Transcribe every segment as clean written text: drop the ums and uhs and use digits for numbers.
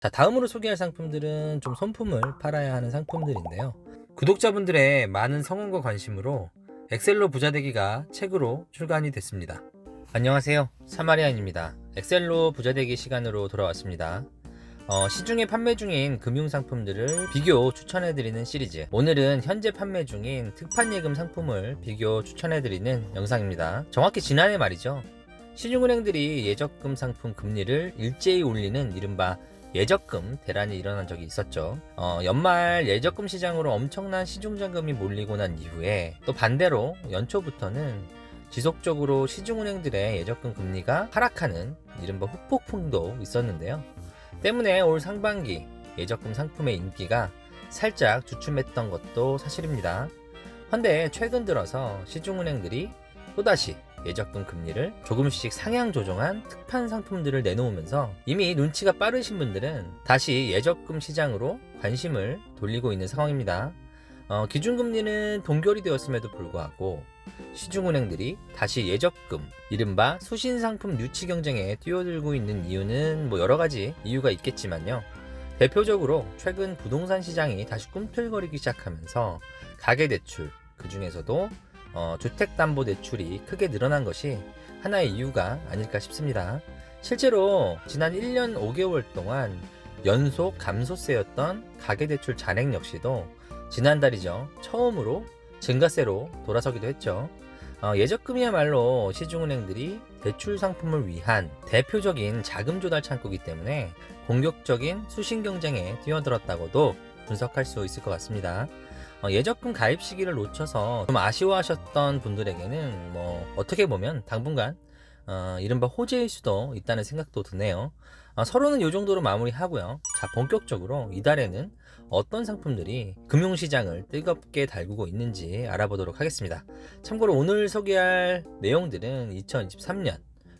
자, 다음으로 소개할 상품들은 좀 손품을 팔아야 하는 상품들인데요. 구독자분들의 많은 성원과 관심으로 엑셀로 부자되기가 책으로 출간이 됐습니다. 안녕하세요, 사마리안입니다. 엑셀로 부자되기 시간으로 돌아왔습니다. 시중에 판매 중인 금융상품들을 비교 추천해드리는 시리즈. 오늘은 현재 판매 중인 특판예금 상품을 비교 추천해드리는 영상입니다. 정확히 지난해 말이죠. 시중은행들이 예적금 상품 금리를 일제히 올리는 이른바 예적금 대란이 일어난 적이 있었죠. 연말 예적금 시장으로 엄청난 시중자금이 몰리고 난 이후에 또 반대로 연초부터는 지속적으로 시중은행들의 예적금 금리가 하락하는 이른바 후폭풍도 있었는데요. 때문에 올 상반기 예적금 상품의 인기가 살짝 주춤했던 것도 사실입니다. 헌데 최근 들어서 시중은행들이 또다시 예적금 금리를 조금씩 상향 조정한 특판 상품들을 내놓으면서 이미 눈치가 빠르신 분들은 다시 예적금 시장으로 관심을 돌리고 있는 상황입니다. 기준금리는 동결이 되었음에도 불구하고 시중은행들이 다시 예적금, 이른바 수신상품 유치 경쟁에 뛰어들고 있는 이유는 여러 가지 이유가 있겠지만요. 대표적으로 최근 부동산 시장이 다시 꿈틀거리기 시작하면서 가계대출, 그 중에서도 주택담보대출이 크게 늘어난 것이 하나의 이유가 아닐까 싶습니다. 실제로 지난 1년 5개월 동안 연속 감소세였던 가계대출 잔액 역시도 지난달이죠. 처음으로 증가세로 돌아서기도 했죠. 예적금이야말로 시중은행들이 대출 상품을 위한 대표적인 자금 조달 창구이기 때문에 공격적인 수신 경쟁에 뛰어들었다고도 분석할 수 있을 것 같습니다. 예적금 가입 시기를 놓쳐서 좀 아쉬워하셨던 분들에게는 어떻게 보면 당분간 이른바 호재일 수도 있다는 생각도 드네요. 서로는 이 정도로 마무리하고요. 자, 본격적으로 이달에는 어떤 상품들이 금융시장을 뜨겁게 달구고 있는지 알아보도록 하겠습니다. 참고로 오늘 소개할 내용들은 2023년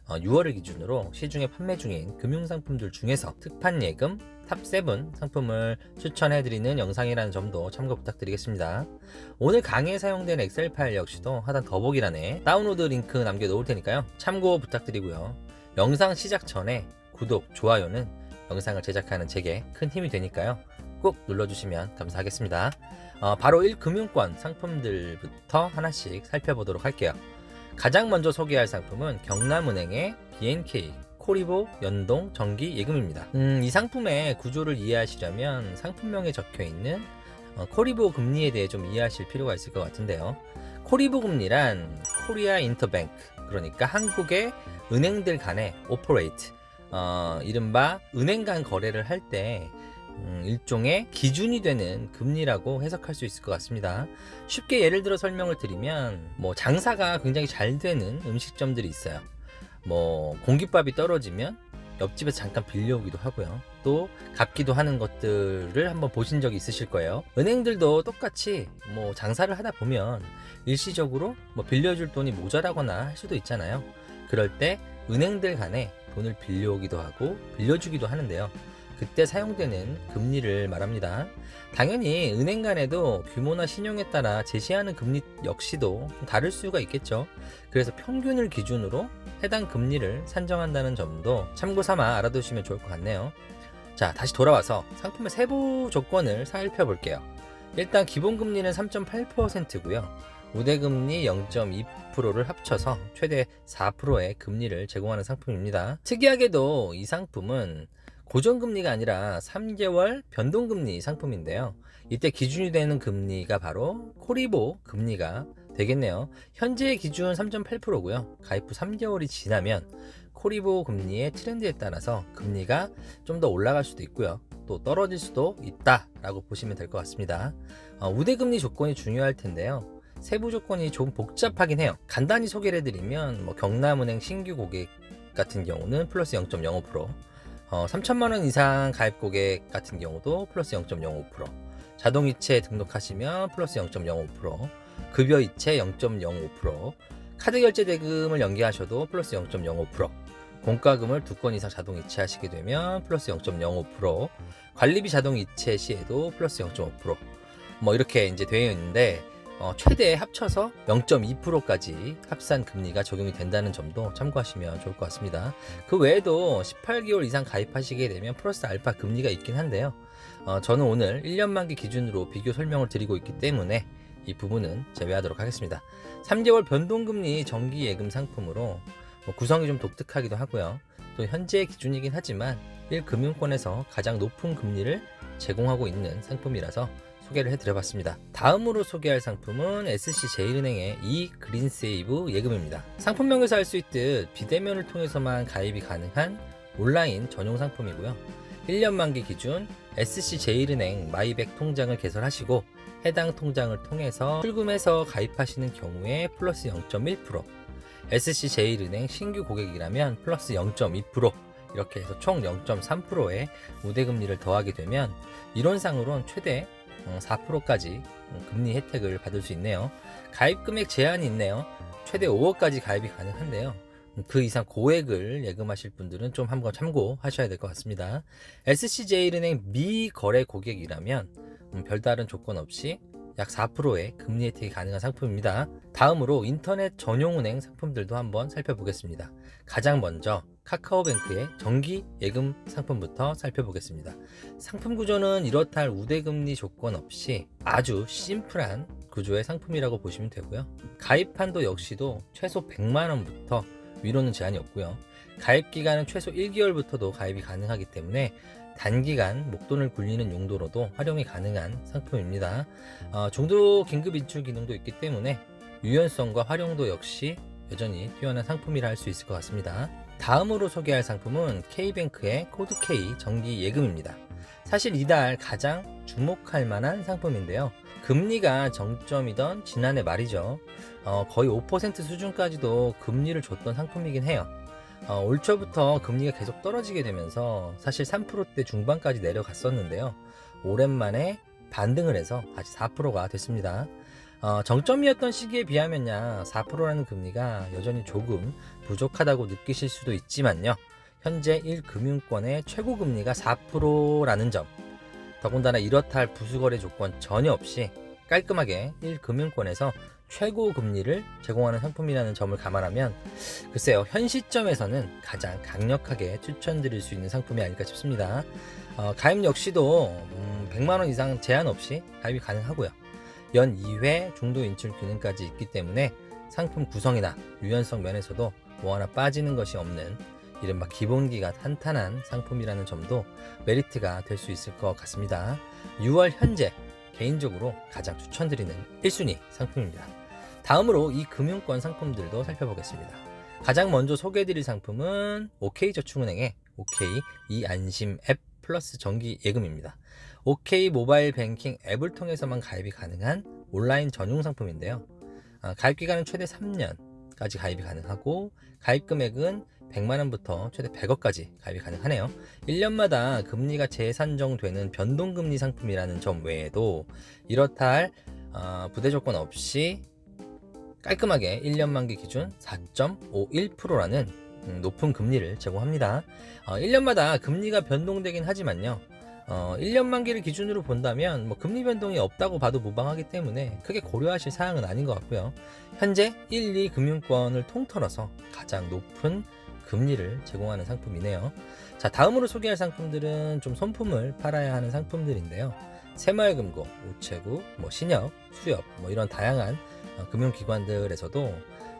6월을 기준으로 시중에 판매 중인 금융상품들 중에서 특판예금 탑7 상품을 추천해드리는 영상이라는 점도 참고 부탁드리겠습니다. 오늘 강의에 사용된 엑셀 파일 역시도 하단 더보기란에 다운로드 링크 남겨놓을 테니까요. 참고 부탁드리고요. 영상 시작 전에 구독, 좋아요는 영상을 제작하는 제게 큰 힘이 되니까요. 꼭 눌러주시면 감사하겠습니다. 바로 1금융권 상품들부터 하나씩 살펴보도록 할게요. 가장 먼저 소개할 상품은 경남은행의 BNK 코리보 연동 정기 예금입니다. 이 상품의 구조를 이해하시려면 상품명에 적혀있는 코리보 금리에 대해 좀 이해하실 필요가 있을 것 같은데요. 코리보 금리란 코리아 인터뱅크, 그러니까 한국의 은행들 간의 오퍼레이트, 이른바 은행 간 거래를 할 때 일종의 기준이 되는 금리라고 해석할 수 있을 것 같습니다. 쉽게 예를 들어 설명을 드리면 장사가 굉장히 잘 되는 음식점들이 있어요. 공깃밥이 떨어지면 옆집에서 잠깐 빌려오기도 하고요. 또 갚기도 하는 것들을 한번 보신 적이 있으실 거예요. 은행들도 똑같이 장사를 하다 보면 일시적으로 빌려줄 돈이 모자라거나 할 수도 있잖아요. 그럴 때 은행들 간에 돈을 빌려오기도 하고 빌려주기도 하는데요. 그때 사용되는 금리를 말합니다. 당연히 은행 간에도 규모나 신용에 따라 제시하는 금리 역시도 좀 다를 수가 있겠죠. 그래서 평균을 기준으로 해당 금리를 산정한다는 점도 참고 삼아 알아두시면 좋을 것 같네요. 자, 다시 돌아와서 상품의 세부 조건을 살펴볼게요. 일단 기본금리는 3.8%고요. 우대금리 0.2%를 합쳐서 최대 4%의 금리를 제공하는 상품입니다. 특이하게도 이 상품은 고정금리가 아니라 3개월 변동금리 상품인데요. 이때 기준이 되는 금리가 바로 코리보 금리가 되겠네요. 현재 기준 3.8%고요. 가입 후 3개월이 지나면 코리보 금리의 트렌드에 따라서 금리가 좀 더 올라갈 수도 있고요. 또 떨어질 수도 있다라고 보시면 될 것 같습니다. 우대금리 조건이 중요할 텐데요. 세부 조건이 좀 복잡하긴 해요. 간단히 소개를 해드리면 경남은행 신규 고객 같은 경우는 플러스 0.05%, 3천만원 이상 가입 고객 같은 경우도 플러스 0.05%, 자동이체 등록하시면 플러스 0.05%, 급여이체 0.05%, 카드 결제 대금을 연계하셔도 플러스 0.05%, 공과금을 2건 이상 자동이체 하시게 되면 플러스 0.05%, 관리비 자동이체 시에도 플러스 0.5%, 이렇게 이제 되어 있는데 최대 합쳐서 0.2%까지 합산 금리가 적용이 된다는 점도 참고하시면 좋을 것 같습니다. 그 외에도 18개월 이상 가입하시게 되면 플러스 알파 금리가 있긴 한데요. 저는 오늘 1년 만기 기준으로 비교 설명을 드리고 있기 때문에 이 부분은 제외하도록 하겠습니다. 3개월 변동금리 정기예금 상품으로 구성이 좀 독특하기도 하고요. 또 현재 기준이긴 하지만 1금융권에서 가장 높은 금리를 제공하고 있는 상품이라서 소개를 해드려봤습니다. 다음으로 소개할 상품은 SC제일은행의 그린세이브 예금입니다. 상품명에서 알 수 있듯 비대면을 통해서만 가입이 가능한 온라인 전용 상품이고요. 1년 만기 기준 SC제일은행 마이백 통장을 개설하시고 해당 통장을 통해서 출금해서 가입하시는 경우에 플러스 0.1%, SC제일은행 신규 고객이라면 플러스 0.2%, 이렇게 해서 총 0.3%의 우대금리를 더하게 되면 이론상으로는 최대 4%까지 금리 혜택을 받을 수 있네요. 가입 금액 제한이 있네요. 최대 5억까지 가입이 가능한데요. 그 이상 고액을 예금하실 분들은 좀 한번 참고하셔야 될 것 같습니다. SC제일은행 미거래 고객이라면 별다른 조건 없이 약 4%의 금리 혜택이 가능한 상품입니다. 다음으로 인터넷 전용은행 상품들도 한번 살펴보겠습니다. 가장 먼저 카카오뱅크의 정기 예금 상품부터 살펴보겠습니다. 상품 구조는 이렇다 할 우대금리 조건 없이 아주 심플한 구조의 상품이라고 보시면 되고요. 가입 한도 역시도 최소 100만원부터 위로는 제한이 없고요. 가입 기간은 최소 1개월부터도 가입이 가능하기 때문에 단기간 목돈을 굴리는 용도로도 활용이 가능한 상품입니다. 중도 긴급 인출 기능도 있기 때문에 유연성과 활용도 역시 여전히 뛰어난 상품이라 할 수 있을 것 같습니다. 다음으로 소개할 상품은 K뱅크의 코드K 정기 예금입니다. 사실 이달 가장 주목할 만한 상품인데요. 금리가 정점이던 지난해 말이죠. 거의 5% 수준까지도 금리를 줬던 상품이긴 해요. 올 초부터 금리가 계속 떨어지게 되면서 사실 3%대 중반까지 내려갔었는데요. 오랜만에 반등을 해서 다시 4%가 됐습니다. 정점이었던 시기에 비하면야 4%라는 금리가 여전히 조금 부족하다고 느끼실 수도 있지만요. 현재 1금융권의 최고 금리가 4%라는 점, 더군다나 이렇다 할 부수거래 조건 전혀 없이 깔끔하게 1금융권에서 최고 금리를 제공하는 상품이라는 점을 감안하면 글쎄요, 현 시점에서는 가장 강력하게 추천드릴 수 있는 상품이 아닐까 싶습니다. 가입 역시도 100만원 이상 제한 없이 가입이 가능하고요. 연 2회 중도 인출 기능까지 있기 때문에 상품 구성이나 유연성 면에서도 뭐 하나 빠지는 것이 없는 이른바 기본기가 탄탄한 상품이라는 점도 메리트가 될 수 있을 것 같습니다. 6월 현재 개인적으로 가장 추천드리는 1순위 상품입니다. 다음으로 이 금융권 상품들도 살펴보겠습니다. 가장 먼저 소개해드릴 상품은 OK저축은행의 OK 이안심 앱 플러스 정기 예금입니다. OK 모바일 뱅킹 앱을 통해서만 가입이 가능한 온라인 전용 상품인데요. 가입 기간은 최대 3년까지 가입이 가능하고 가입 금액은 100만원부터 최대 100억까지 가입이 가능하네요. 1년마다 금리가 재산정되는 변동금리 상품이라는 점 외에도 이렇다 할 부대 조건 없이 깔끔하게 1년 만기 기준 4.51%라는 높은 금리를 제공합니다. 1년마다 금리가 변동되긴 하지만요. 1년 만기를 기준으로 본다면 금리 변동이 없다고 봐도 무방하기 때문에 크게 고려하실 사항은 아닌 것 같고요. 현재 1, 2금융권을 통틀어서 가장 높은 금리를 제공하는 상품이네요. 자, 다음으로 소개할 상품들은 좀 손품을 팔아야 하는 상품들인데요. 새마을금고, 우체국, 신협, 수협 이런 다양한 금융기관들에서도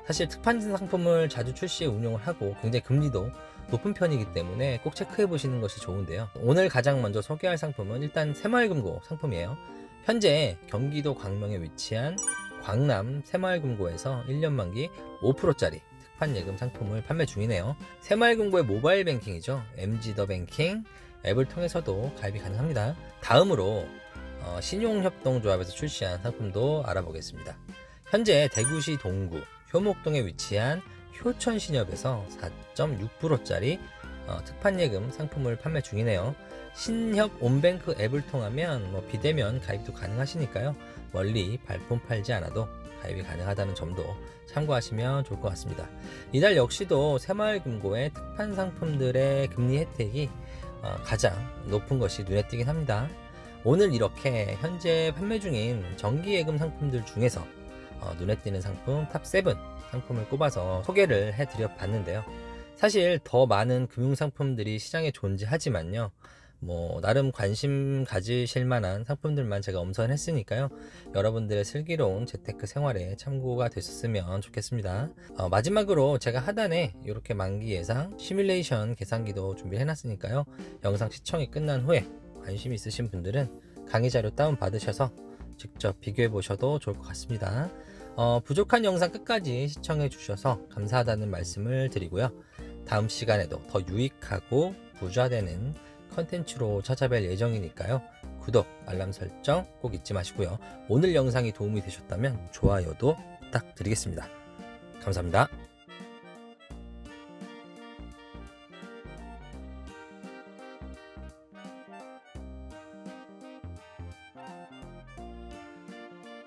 사실 특판 상품을 자주 출시해 운용을 하고 굉장히 금리도 높은 편이기 때문에 꼭 체크해 보시는 것이 좋은데요. 오늘 가장 먼저 소개할 상품은 일단 새마을금고 상품이에요. 현재 경기도 광명에 위치한 광남 새마을금고에서 1년 만기 5%짜리 특판 예금 상품을 판매 중이네요. 새마을금고의 모바일 뱅킹이죠. MG더뱅킹 앱을 통해서도 가입이 가능합니다. 다음으로 신용협동조합에서 출시한 상품도 알아보겠습니다. 현재 대구시 동구 효목동에 위치한 효천신협에서 4.6%짜리 특판예금 상품을 판매 중이네요. 신협 온뱅크 앱을 통하면 비대면 가입도 가능하시니까요. 멀리 발품 팔지 않아도 가입이 가능하다는 점도 참고하시면 좋을 것 같습니다. 이달 역시도 새마을금고의 특판 상품들의 금리 혜택이 가장 높은 것이 눈에 띄긴 합니다. 오늘 이렇게 현재 판매 중인 정기예금 상품들 중에서 눈에 띄는 상품 탑7 상품을 꼽아서 소개를 해드려 봤는데요. 사실 더 많은 금융상품들이 시장에 존재하지만요, 나름 관심 가지실 만한 상품들만 제가 엄선했으니까요, 여러분들의 슬기로운 재테크 생활에 참고가 되셨으면 좋겠습니다. 마지막으로 제가 하단에 이렇게 만기 예상 시뮬레이션 계산기도 준비해 놨으니까요, 영상 시청이 끝난 후에 관심 있으신 분들은 강의 자료 다운 받으셔서 직접 비교해 보셔도 좋을 것 같습니다. 부족한 영상 끝까지 시청해 주셔서 감사하다는 말씀을 드리고요, 다음 시간에도 더 유익하고 부자되는 컨텐츠로 찾아뵐 예정이니까요, 구독, 알람 설정 꼭 잊지 마시고요. 오늘 영상이 도움이 되셨다면 좋아요도 부탁드리겠습니다. 감사합니다.